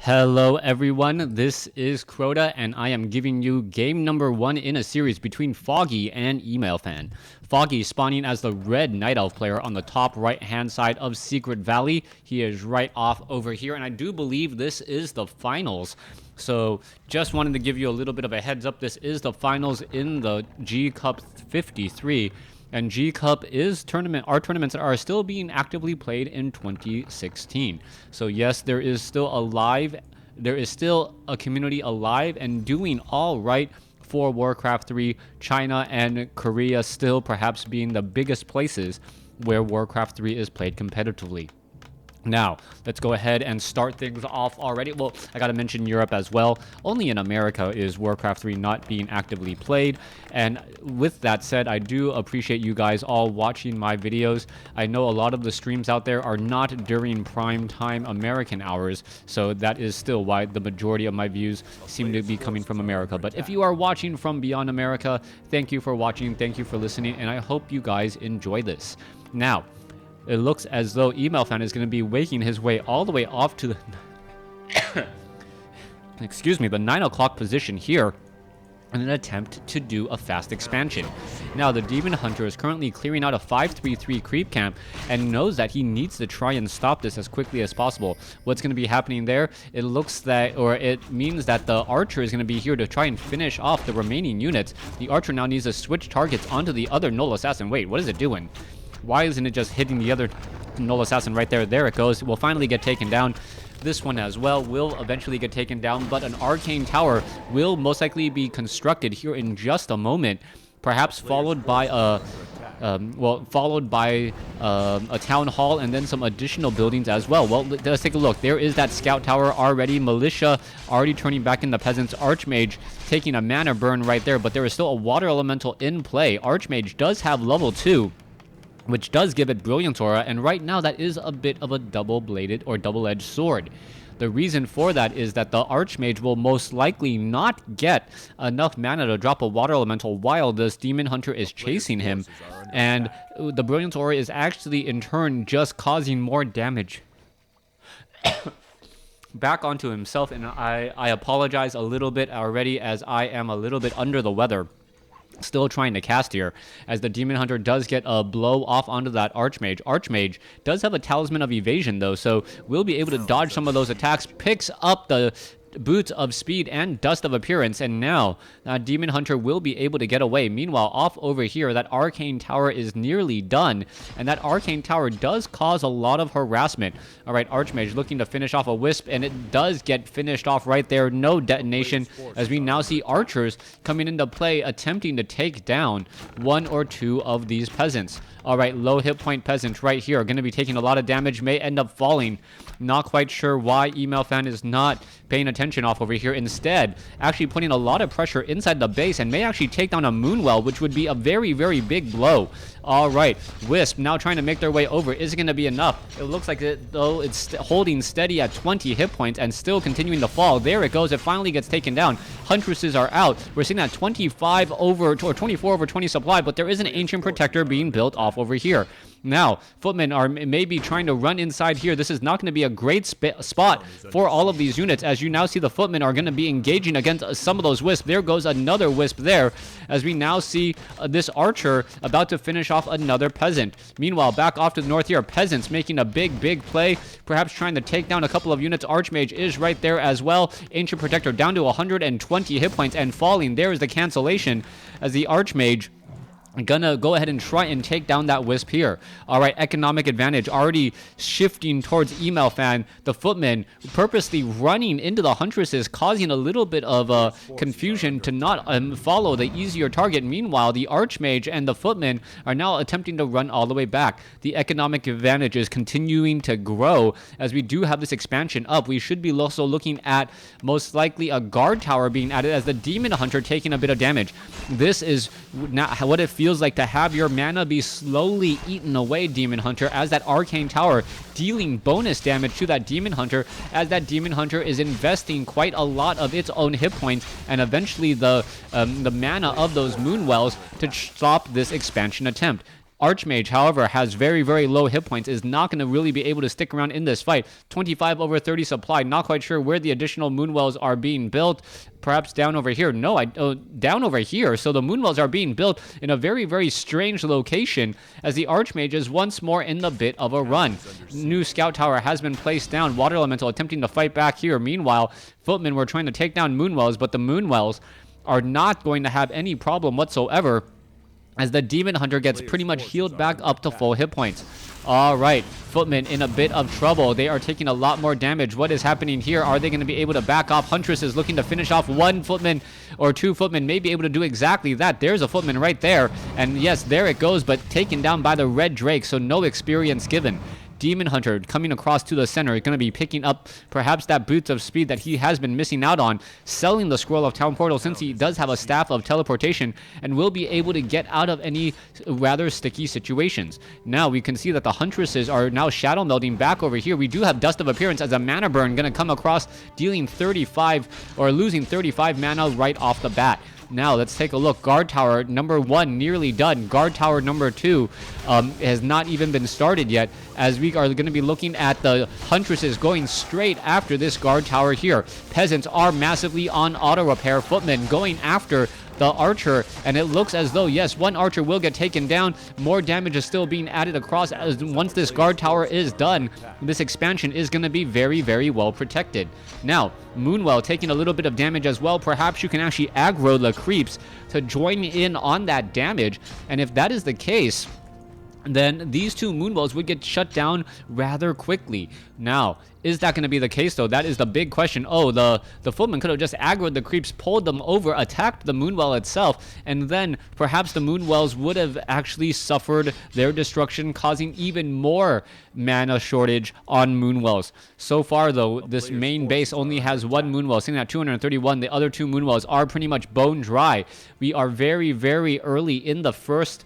Hello everyone, this is Crota and I am giving you game number 1 in a series between Foggy and EmalFan. Foggy spawning as the red Night Elf player on the top right hand side of Secret Valley. He is right off over here and I do believe this is the finals. So just wanted to give you a little bit of a heads up. This is the finals in the Gcup 53. And Gcup is are tournaments that are still being actively played in 2016. So yes, there is still a community alive and doing all right for WarCraft 3. China and Korea still perhaps being the biggest places where WarCraft 3 is played competitively. Now, let's go ahead and start things off already. Well, I gotta mention Europe as well. Only in America is WarCraft 3 not being actively played. And with that said, I do appreciate you guys all watching my videos. I know a lot of the streams out there are not during prime time American hours, so that is still why the majority of my views seem to be coming from America. But if you are watching from beyond America, thank you for watching, thank you for listening, and I hope you guys enjoy this. Now, it looks as though EmalFan is going to be making his way all the way off to the excuse me, the 9 o'clock position here in an attempt to do a fast expansion. Now, the Demon Hunter is currently clearing out a 533 creep camp and knows that he needs to try and stop this as quickly as possible. What's going to be happening there? It means that the Archer is going to be here to try and finish off the remaining units. The Archer now needs to switch targets onto the other Null Assassin. Wait, what is it doing? Why isn't it just hitting the other Null Assassin right there? There it goes. It will finally get taken down. This one as well will eventually get taken down, but an Arcane Tower will most likely be constructed here in just a moment, perhaps followed by a town hall and then some additional buildings as well. Well, let's take a look. There is that scout tower already. Militia already turning back in the peasants. Archmage taking a mana burn right there, but there is still a water elemental in play. Archmage does have level 2. Which does give it Brilliant Aura, and right now that is a bit of a double-bladed or double-edged sword. The reason for that is that the Archmage will most likely not get enough mana to drop a Water Elemental while this Demon Hunter is chasing him, and the Brilliant Aura is actually in turn just causing more damage back onto himself, and I apologize a little bit already as I am a little bit under the weather. Still trying to cast here, as the Demon Hunter does get a blow off onto that Archmage. Archmage does have a Talisman of Evasion, though, so we'll be able to dodge some of those attacks, picks up the Boots of Speed and Dust of Appearance, and now that Demon Hunter will be able to get away. Meanwhile, off over here, that Arcane Tower is nearly done, and that Arcane Tower does cause a lot of harassment. Alright, Archmage looking to finish off a Wisp, and it does get finished off right there. No detonation, as we now see archers coming into play, attempting to take down one or two of these peasants. Alright, low hit point peasants right here are going to be taking a lot of damage, may end up falling. Not quite sure why EmalFan is not paying attention off over here. Instead, actually putting a lot of pressure inside the base and may actually take down a Moonwell, which would be a very, very big blow. Alright, Wisp now trying to make their way over. Is it going to be enough? It looks like it's holding steady at 20 hit points and still continuing to fall. There it goes. It finally gets taken down. Huntresses are out. We're seeing that 25 over or 24 over 20 supply, but there is an Ancient Protector being built off over here. Now, Footmen are maybe trying to run inside here. This is not going to be a great spot for all of these units, as you now see the Footmen are going to be engaging against some of those Wisps. There goes another Wisp there, as we now see this Archer about to finish off another Peasant. Meanwhile, back off to the north here, Peasants making a big play, perhaps trying to take down a couple of units. Archmage is right there as well. Ancient Protector down to 120 hit points and falling. There is the cancellation, as the Archmage gonna go ahead and try and take down that Wisp here. Alright, economic advantage already shifting towards EmalFan. The Footmen purposely running into the Huntresses, causing a little bit of confusion to not follow the easier target. Meanwhile, the Archmage and the Footmen are now attempting to run all the way back. The economic advantage is continuing to grow as we do have this expansion up. We should be also looking at most likely a guard tower being added, as the Demon Hunter taking a bit of damage. This is not what it feels like to have your mana be slowly eaten away, Demon Hunter, as that Arcane Tower dealing bonus damage to that Demon Hunter, as that Demon Hunter is investing quite a lot of its own hit points and eventually the mana of those Moonwells to stop this expansion attempt. Archmage, however, has very, very low hit points, is not going to really be able to stick around in this fight. 25 over 30 supply. Not quite sure where the additional Moonwells are being built. Perhaps down over here. No, down over here. So the Moonwells are being built in a very, very strange location as the Archmage is once more in the bit of a run. New Scout Tower has been placed down. Water Elemental attempting to fight back here. Meanwhile, Footmen were trying to take down Moonwells, but the Moonwells are not going to have any problem whatsoever as the Demon Hunter gets pretty much healed back up to full hit points. All right, Footmen in a bit of trouble. They are taking a lot more damage. What is happening here? Are they going to be able to back off? Huntress is looking to finish off one Footman or two Footmen, may be able to do exactly that. There's a Footman right there. And yes, there it goes, but taken down by the Red Drake, so no experience given. Demon Hunter coming across to the center, going to be picking up perhaps that boots of speed that he has been missing out on, selling the Scroll of Town Portal since he does have a Staff of Teleportation and will be able to get out of any rather sticky situations. Now we can see that the Huntresses are now shadow melding back over here. We do have Dust of Appearance as a mana burn going to come across, dealing 35 or losing 35 mana right off the bat. Now, let's take a look. Guard Tower number 1 nearly done. Guard Tower number 2 has not even been started yet, as we are going to be looking at the Huntresses going straight after this Guard Tower here. Peasants are massively on auto repair. Footmen going after the Archer, and it looks as though, yes, one Archer will get taken down. More damage is still being added across as once this Guard Tower is done. This expansion is going to be very, very well protected. Now, Moonwell taking a little bit of damage as well. Perhaps you can actually aggro the creeps to join in on that damage, and if that is the case, then these two Moonwells would get shut down rather quickly. Now, is that going to be the case, though? That is the big question. Oh, the Footman could have just aggroed the creeps, pulled them over, attacked the Moonwell itself, and then perhaps the Moonwells would have actually suffered their destruction, causing even more mana shortage on Moonwells. So far, though, this main base only has one Moonwell, sitting at 231. The other two Moonwells are pretty much bone dry. We are very, very early in the first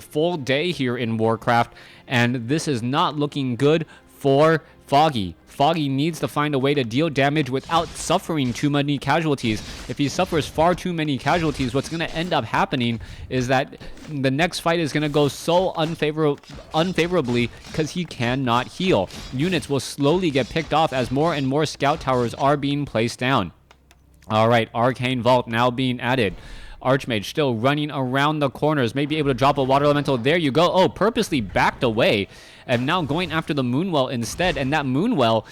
full day here in WarCraft, and this is not looking good for Foggy. Foggy needs to find a way to deal damage without suffering too many casualties. If he suffers far too many casualties, what's going to end up happening is that the next fight is going to go so unfavorably because he cannot heal. Units will slowly get picked off as more and more scout towers are being placed down. All right, Arcane Vault now being added. Archmage still running around the corners, may be able to drop a Water Elemental. There you go. Oh, purposely backed away, and now going after the Moonwell instead, and that Moonwell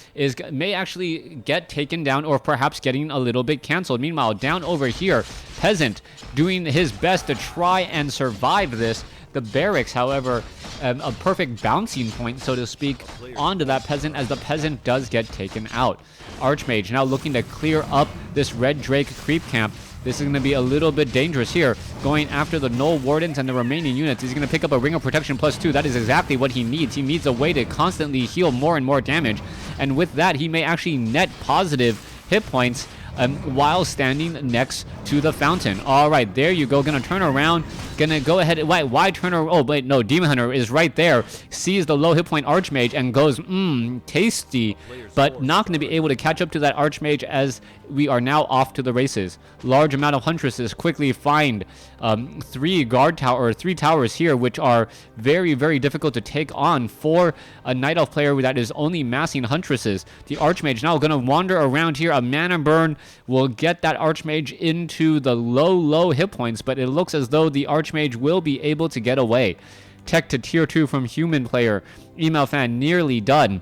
may actually get taken down or perhaps getting a little bit canceled. Meanwhile, down over here, Peasant doing his best to try and survive this. The Barracks, however, a perfect bouncing point, so to speak, onto that Peasant as the Peasant does get taken out. Archmage now looking to clear up this Red Drake creep camp. This is going to be a little bit dangerous here, going after the Null Wardens and the remaining units. He's going to pick up a Ring of Protection +2. That is exactly what he needs. He needs a way to constantly heal more and more damage, and with that, he may actually net positive hit points while standing next to the fountain. All right, there you go. Gonna turn around. Gonna go ahead. Why turn around? Oh, wait, no. Demon Hunter is right there. Sees the low hit point Archmage and goes, tasty. But not going to be able to catch up to that Archmage as we are now off to the races. Large amount of Huntresses quickly find three towers here, which are very, very difficult to take on for a Night Elf player that is only massing Huntresses. The Archmage now going to wander around here. A mana burn will get that Archmage into the low hit points, but it looks as though the Archmage will be able to get away. Tech to tier 2 from human player. EmalFan nearly done.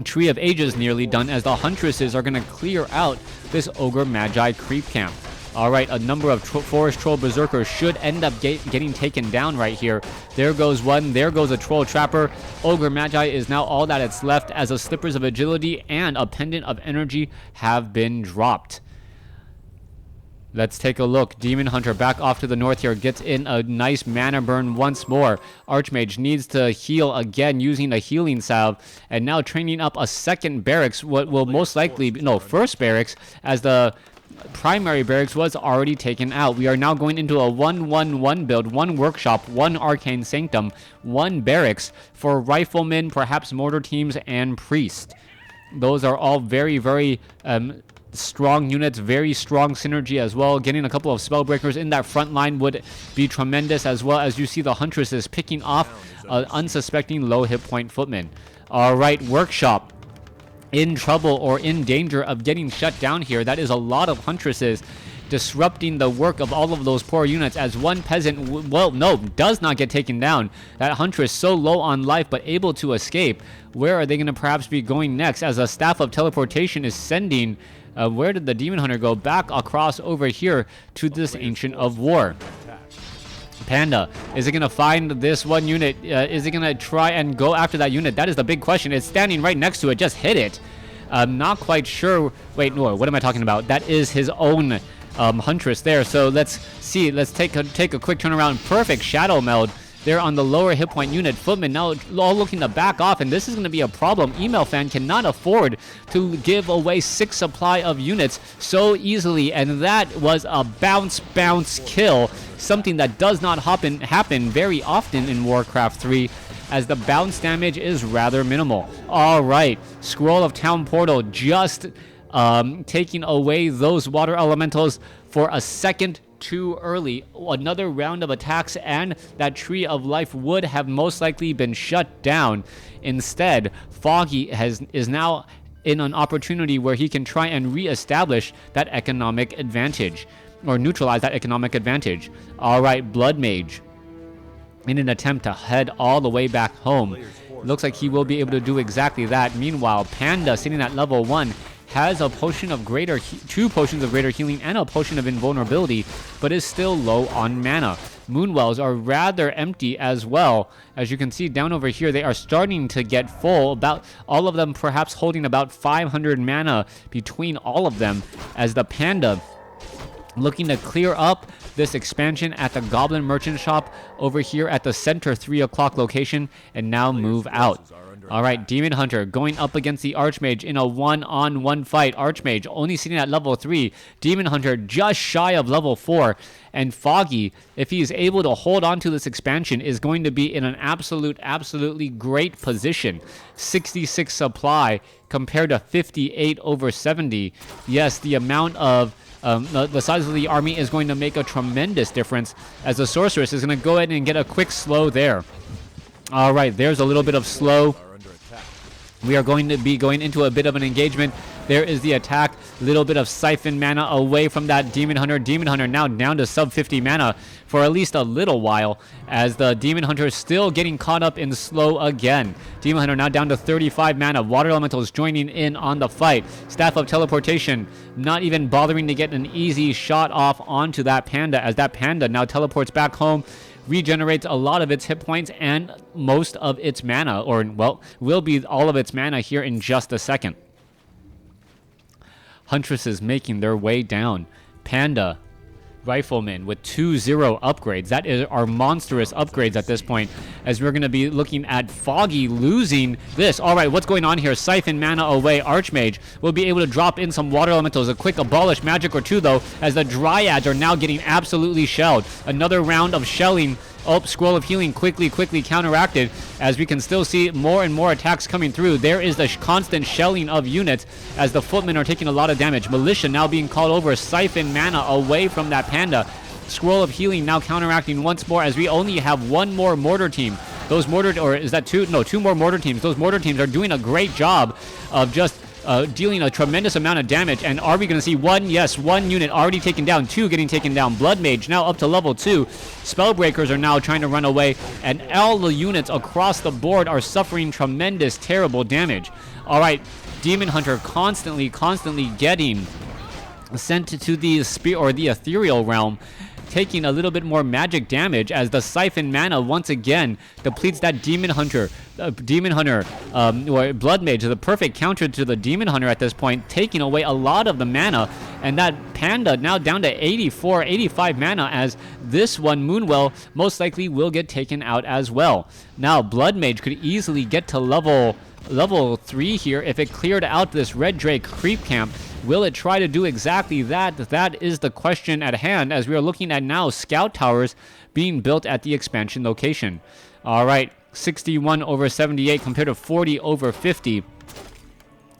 Tree of Ages nearly done as the Huntresses are going to clear out this Ogre Magi creep camp. Alright, a number of Forest Troll Berserkers should end up getting taken down right here. There goes one, there goes a Troll Trapper. Ogre Magi is now all that it's left as a Slippers of Agility and a Pendant of Energy have been dropped. Let's take a look. Demon Hunter back off to the north here. Gets in a nice mana burn once more. Archmage needs to heal again using a healing salve. And now training up a second barracks. What will most likely be... No, first barracks, as the primary barracks was already taken out. We are now going into a 1-1-1 build. One workshop, one arcane sanctum, one barracks for riflemen, perhaps mortar teams, and priest. Those are all very, very... strong units, very strong synergy as well. Getting a couple of Spellbreakers in that front line would be tremendous, as well as you see the Huntresses picking off unsuspecting low hit point footmen. All right, Workshop in trouble or in danger of getting shut down here. That is a lot of Huntresses disrupting the work of all of those poor units, as one peasant, does not get taken down. That Huntress so low on life but able to escape. Where are they going to perhaps be going next, as a Staff of Teleportation is sending, where did the Demon Hunter go? Back across over here to this Ancient of War. Panda, is it going to find this one unit? Is it going to try and go after that unit? That is the big question. It's standing right next to it. Just hit it. I'm not quite sure. Wait, no, what am I talking about? That is his own Huntress there. So let's see. Let's take a quick turnaround. Perfect shadow meld there on the lower hit point unit. Footman now all looking to back off, and this is going to be a problem. EmalFan cannot afford to give away 6 supply of units so easily, and that was a bounce kill. Something that does not happen very often in WarCraft 3, as the bounce damage is rather minimal. All right, Scroll of Town Portal just taking away those water elementals for a second too early. Another round of attacks and that Tree of Life would have most likely been shut down. Instead, Foggy is now in an opportunity where he can try and re-establish that economic advantage, or neutralize that economic advantage. All right, Blood Mage, in an attempt to head all the way back home. Looks like he will be able to do exactly that. Meanwhile, Panda, sitting at level 1, has a potion of greater, 2 potions of greater healing and a potion of invulnerability, but is still low on mana. Moonwells are rather empty as well. As you can see down over here, they are starting to get full, about all of them perhaps holding about 500 mana between all of them, as the Panda looking to clear up this expansion at the Goblin Merchant Shop over here at the center 3 o'clock location, and now move out. All right, Demon Hunter going up against the Archmage in a one-on-one fight. Archmage only sitting at level 3. Demon Hunter just shy of level 4. And Foggy, if he is able to hold on to this expansion, is going to be in an absolutely great position. 66 supply compared to 58 over 70. Yes, the amount of the size of the army is going to make a tremendous difference, as the Sorceress is going to go ahead and get a quick slow there. All right, there's a little bit of slow. We are going to be going into a bit of an engagement. There is the attack. Little bit of siphon mana away from that Demon Hunter. Demon Hunter now down to sub 50 mana for at least a little while, as the Demon Hunter is still getting caught up in slow again. Demon Hunter now down to 35 mana. Water Elementals joining in on the fight. Staff of Teleportation not even bothering to get an easy shot off onto that Panda, as that Panda now teleports back home, regenerates a lot of its hit points and most of its mana, or, well, will be all of its mana here in just a second. Huntresses making their way down. Panda, Rifleman with 2-0 upgrades. That is our monstrous upgrades at this point, as we're going to be looking at Foggy losing this. All right, what's going on here? Siphon mana away. Archmage will be able to drop in some water elementals. A quick abolish magic or two, though, as the Dryads are now getting absolutely shelled. Another round of shelling. Oh, Scroll of Healing quickly counteracted, as we can still see more and more attacks coming through. There is the constant shelling of units, as the Footmen are taking a lot of damage. Militia now being called over. Siphon mana away from that Panda. Scroll of Healing now counteracting once more, as we only have one more mortar team. Those mortar, or is that two? No, 2 more mortar teams. Those mortar teams are doing a great job of just dealing a tremendous amount of damage. And are we going to see one? Yes, 1 unit already taken down, 2 getting taken down. Blood Mage now up to level 2. Spellbreakers are now trying to run away, and all the units across the board are suffering tremendous, terrible damage. All right, Demon Hunter constantly getting sent to the spear or the ethereal realm, taking a little bit more magic damage, as the Siphon mana once again depletes that Demon Hunter. Or Blood Mage, the perfect counter to the Demon Hunter at this point, taking away a lot of the mana. And that Panda now down to 84, 85 mana, as this one, Moonwell, most likely will get taken out as well. Now, Blood Mage could easily get to level 3 here if it cleared out this Red Drake creep camp. Will it try to do exactly that? That is the question at hand, as we are looking at now scout towers being built at the expansion location. All right, 61 over 78 compared to 40 over 50.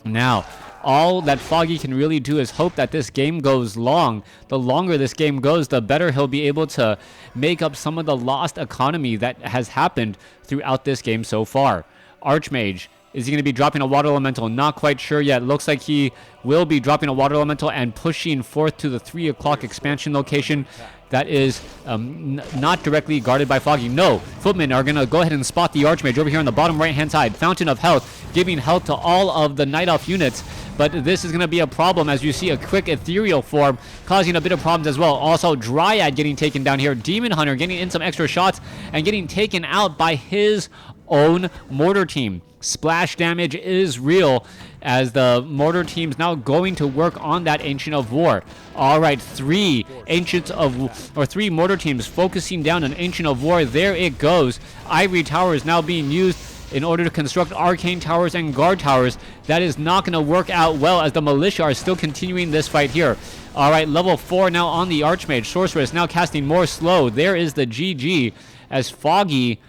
Now, All that Foggy can really do is hope that this game goes long. The longer this game goes, the better he'll be able to make up some of the lost economy that has happened throughout this game so far. Archmage, is he going to be dropping a water elemental? Not quite sure yet. Looks like he will be dropping a water elemental and pushing forth to the 3 o'clock expansion location. That is not directly guarded by Foggy. No, Footmen are going to go ahead and spot the Archmage over here on the bottom right-hand side. Fountain of Health, giving health to all of the Night Elf units. But this is going to be a problem as you see a quick ethereal form causing a bit of problems as well. Also, Dryad getting taken down here. Demon Hunter getting in some extra shots and getting taken out by his own mortar team. Splash damage is real as the mortar team's now going to work on that Ancient of War. All right, three mortar teams focusing down on Ancient of War. There it goes. Ivory Tower is now being used in order to construct arcane towers and guard towers. That is not going to work out well as the militia are still continuing this fight here. All right, level 4 now on the Archmage. Sorceress now casting more slow. There is the GG as Foggy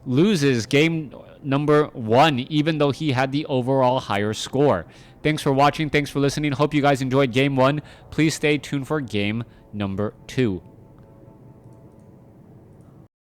loses game number 1, even though he had the overall higher score. Thanks for watching. Thanks for listening. Hope you guys enjoyed game 1. Please stay tuned for game number 2.